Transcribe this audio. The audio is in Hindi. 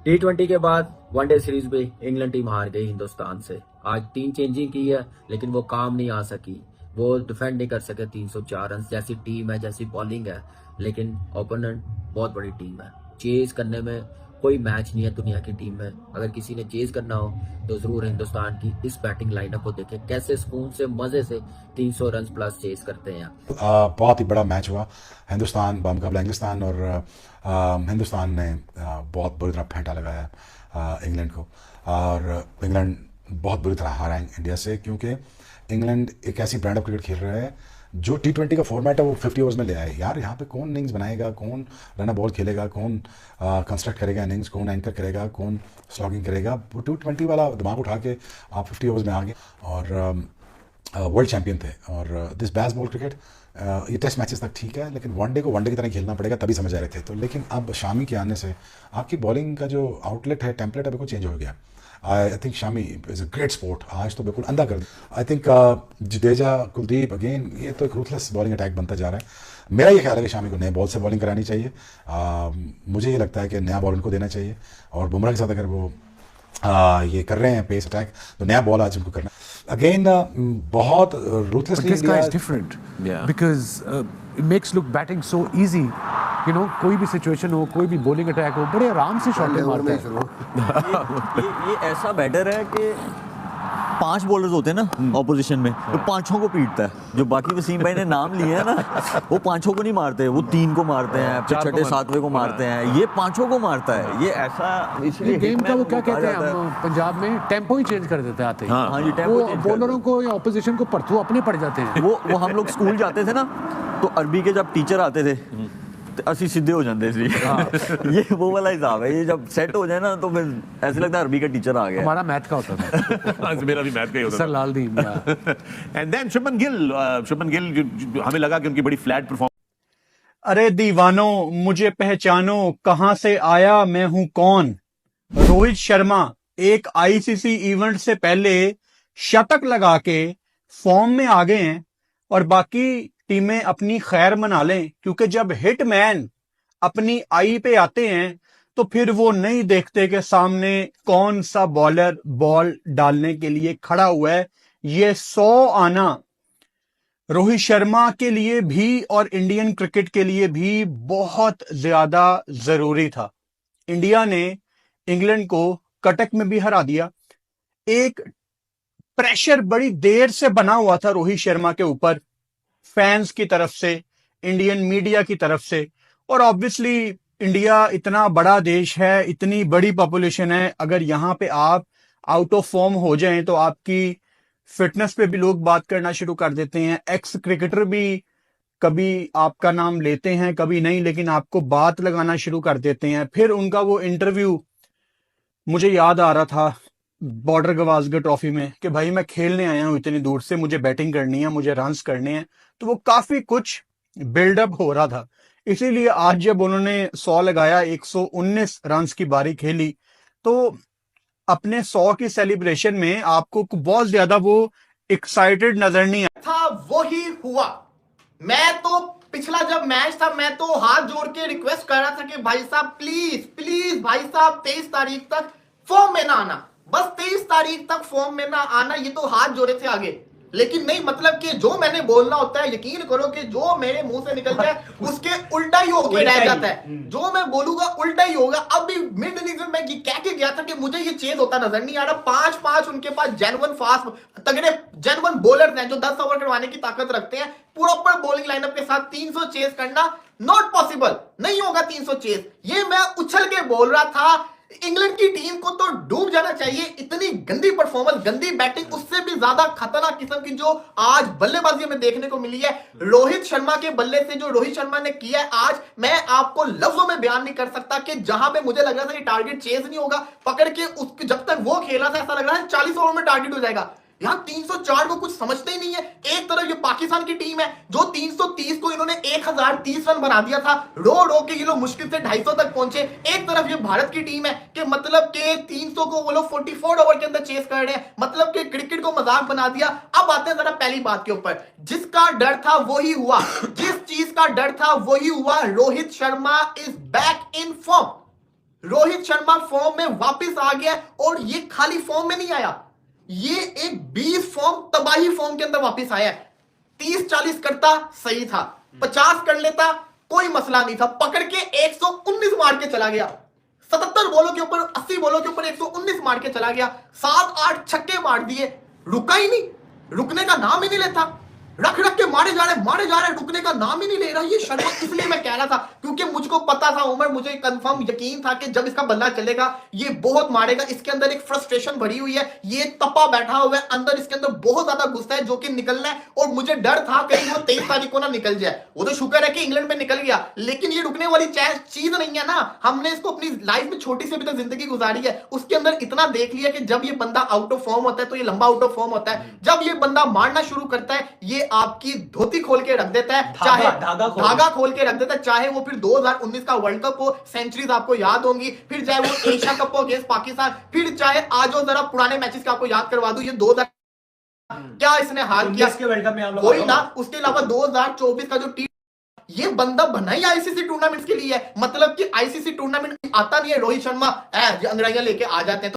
T20 के बाद वनडे सीरीज में इंग्लैंड टीम हार गई हिंदुस्तान से। आज टीम चेंजिंग की है लेकिन वो काम नहीं आ सकी। वो डिफेंड नहीं कर सके 304 रन जैसी टीम है, जैसी बॉलिंग है, लेकिन ओपोनेंट बहुत बड़ी टीम है। चेज करने में कोई मैच नहीं है दुनिया की टीम में। अगर किसी ने चेज करना हो तो जरूर हिंदुस्तान की इस बैटिंग लाइनअप को देखें, कैसे सुकून से मजे से 300 रन प्लस चेज करते हैं। बहुत ही बड़ा मैच हुआ हिंदुस्तान मुकाबला इंग्लिस्तान, और हिंदुस्तान ने बहुत बुरी तरह फेंटा लगाया इंग्लैंड को, और इंग्लैंड बहुत बुरी तरह हारा इंडिया से, क्योंकि इंग्लैंड एक ऐसी ब्रांड ऑफ क्रिकेट खेल रहा है जो T20 का फॉर्मेट है वो 50 ओवर्स में ले आए। यार यहाँ पे कौन इनिंग्स बनाएगा, कौन रन बॉल खेलेगा, कौन कंस्ट्रक्ट करेगा इनिंग्स, कौन एंकर करेगा, कौन स्लॉगिंग करेगा। वो T20 वाला दिमाग उठा के आप 50 ओवर्स में आ गए और वर्ल्ड चैंपियन थे। और दिस बैस बॉल क्रिकेट ये टेस्ट मैचेस तक ठीक है, लेकिन वनडे को वनडे की तरह खेलना पड़ेगा, तभी समझ आ रहे थे। तो लेकिन अब शामी के आने से आपकी बॉलिंग का जो आउटलेट है, टेम्पलेट है, बिल्कुल चेंज हो गया। I think Shami is a great sport. आज तो बिल्कुल अंधा कर दिया। I think Jadeja, Kuldeep, again ये तो एक रूथलेस बॉलिंग अटैक बनता जा रहा है। मेरा ये ख्याल है कि शामी को नए बॉल से बॉलिंग करानी चाहिए। मुझे ये लगता है कि नया बॉल उनको देना चाहिए, और बुमराह के साथ अगर वो ये कर रहे हैं पेस अटैक, तो नया बॉल आज उनको करना अगेन बहुत ruthlessly. This guy is different, because it makes look batting so easy. You know, कोई भी सिचुएशन हो, कोई भी बॉलिंग अटैक हो, बड़े आराम से शॉट मारता है। ये ऐसा बैटर है कि 5 बॉलर्स होते हैं ना ऑपोजिशन में, तो 5 को पीटता है। जो बाकी वसीम भाई ने नाम लिए हैं ना, वो 5 को नहीं मारते, वो 3 को मारते हैं, फिर छठे 7वें को मारते हैं, ये 5 को मारता है। ये ऐसा इसलिए गेम का वो क्या कहते हैं हम पंजाब में, टेम्पो ही चेंज कर देते हैं आते ही। हाँ जी, टेम्पो वो बॉलरों को या ऑपोजिशन को परथू अपने पड़ जाते हैं। वो हम लोग स्कूल जाते थे ना, तो अरबी के जब टीचर आते थे तो असी सीधे हो जाते थे। ये वो वाला हिसाब है। ये जब सेट हो जाए ना तो फिर ऐसे लगता है अरबी का टीचर आ गया। हमारा मैथ का होता था। मेरा भी मैथ का ही होता sir Lal Deen. And then Shubman Gill, हमें लगा कि उनकी बड़ी फ्लैट परफॉर्मेंस। अरे दीवानों मुझे पहचानो, कहां से आया मैं हूं कौन। रोहित शर्मा एक आईसीसी इवेंट से पहले शतक लगा के फॉर्म में आ गए हैं, और बाकी टीमें अपनी खैर मना लें, क्योंकि जब हिटमैन अपनी आई पे आते हैं तो फिर वो नहीं देखते कि सामने कौन सा बॉलर बॉल डालने के लिए खड़ा हुआ है। ये 100 आना रोहित शर्मा के लिए भी और इंडियन क्रिकेट के लिए भी बहुत ज्यादा जरूरी था। इंडिया ने इंग्लैंड को कटक में भी हरा दिया। एक प्रेशर बड़ी देर से बना हुआ था रोहित शर्मा के ऊपर, फैंस की तरफ से, इंडियन मीडिया की तरफ से, और ऑब्वियसली इंडिया इतना बड़ा देश है, इतनी बड़ी पॉपुलेशन है, अगर यहां पे आप आउट ऑफ फॉर्म हो जाएं तो आपकी फिटनेस पे भी लोग बात करना शुरू कर देते हैं। एक्स क्रिकेटर भी कभी आपका नाम लेते हैं, कभी नहीं, लेकिन आपको बात लगाना शुरू कर देते हैं। फिर उनका वो इंटरव्यू मुझे याद आ रहा था बॉर्डर गवास्कर ट्रॉफी में, कि भाई मैं खेलने आया हूं इतनी दूर से, मुझे बैटिंग करनी है, मुझे रन्स करने हैं। तो वो काफी कुछ बिल्डअप हो रहा था। इसीलिए आज जब उन्होंने 100 लगाया, 119 रन्स की बारी खेली, तो अपने 100 की सेलिब्रेशन में आपको बहुत ज्यादा वो एक्साइटेड नजर नहीं आया था। वही हुआ। मैं तो पिछला जब मैच था, मैं तो हाथ जोड़ के रिक्वेस्ट कर रहा था कि भाई साहब प्लीज प्लीज भाई साहब 23 तारीख तक फॉर्म में ना आना, बस 23 तारीख तक फॉर्म में ना आना, ये तो हाथ जोड़े थे आगे। लेकिन नहीं, मतलब कि जो मैंने बोलना होता है, यकीन करो कि जो मेरे मुंह से निकल जाए उसके उल्टा ही होके रह जाता है। जो मैं बोलूंगा उल्टा ही होगा। अब भी मिड इनिंग्स में कह के गया था कि मुझे ये चेज होता नजर नहीं आ रहा। 5-5 उनके पास जेन्युइन फास्ट तगड़े जेन्युइन बॉलर्स हैं जो 10 ओवर करवाने की ताकत रखते हैं। प्रॉपर बॉलिंग लाइनअप के साथ 300 चेज करना नॉट पॉसिबल, नहीं होगा 300 चेज। ये मैं उछल के बोल रहा था। इंग्लैंड की टीम को तो डूब जाना चाहिए। इतनी गंदी परफॉर्मेंस, गंदी बैटिंग, उससे भी ज्यादा खतरनाक किस्म की जो आज बल्लेबाजी में देखने को मिली है रोहित शर्मा के बल्ले से, जो रोहित शर्मा ने किया है आज, मैं आपको लफ्जों में बयान नहीं कर सकता। कि जहां पे मुझे लग रहा था कि टारगेट चेज नहीं होगा, पकड़ के उसके जब तक वो खेला था ऐसा लग रहा है 40 ओवर में टारगेट हो जाएगा। यहां 304 को कुछ समझते ही नहीं है। एक तरफ ये पाकिस्तान की टीम है जो 330 को इन्होंने 1030 रन बना दिया था, रो रो के ये लोग मुश्किल से 250 तक पहुंचे। एक तरफ ये भारत की टीम है कि मतलब के 300 को वो लोग 44 ओवर के अंदर चेस कर रहे हैं, मतलब कि क्रिकेट को मजाक बना दिया। अब आते हैं जरा पहली बात के ऊपर। जिसका डर था वही हुआ, जिस चीज का डर था वही हुआ। Rohit Sharma is back in form. Rohit Sharma form में वापस आ गया और ये खाली फॉर्म में नहीं आया, ये एक 20 फॉर्म तबाही फॉर्म के अंदर वापस आया है। 30-40 करता सही था, 50 कर लेता कोई मसला नहीं था, पकड़ के 119 मार के चला गया। 77 बॉलों के ऊपर 80 बॉलों के ऊपर 119 मार के चला गया, 7-8 छक्के मार दिए, रुका ही नहीं, रुकने का नाम ही नहीं लेता, रख रख के मारे जा रहे, रुकने का नाम ही नहीं ले रहा ये शर्मा। इसलिए मैं कह रहा था, क्योंकि मुझको पता था उमर, मुझे कंफर्म यकीन था कि जब इसका बल्ला चलेगा ये बहुत मारेगा। इसके अंदर एक फ्रस्ट्रेशन भरी हुई है, ये तपा बैठा हुआ है अंदर, इसके अंदर बहुत ज्यादा गुस्सा है जो कि निकलना है। और मुझे डर था कहीं वो 23 तारीख को ना निकल जाए। वो तो शुक्र है कि इंग्लैंड में निकल गया, लेकिन ये रुकने वाली चीज नहीं है ना। हमने इसको अपनी लाइफ में छोटी सी भी तो जिंदगी गुजारी है, उसके अंदर इतना देख लिया कि जब ये बंदा आउट ऑफ फॉर्म होता है तो ये लंबा आउट ऑफ फॉर्म होता है। जब ये बंदा मारना शुरू करता है ये आपकी धोती खोल के रख देता है, चाहे धागा खोल के रख देता है, चाहे वो फिर 2019 का वर्ल्ड कप हो, सेंचुरीज आपको याद होंगी, फिर चाहे वो एशिया कप हो अगेंस्ट पाकिस्तान, फिर चाहे आज जरा पुराने मैचेस का आपको याद करवा दूं, ये 2000 क्या इसने हार किया कोई ना, उसके अलावा 2024 का जो टी, ये बंदा बना ही आईसीसी टूर्नामेंट्स के लिए है। मतलब कि आईसीसी टूर्नामेंट आता नहीं है, रोहित शर्मा अंग्रेजियां लेके आ जाते हैं।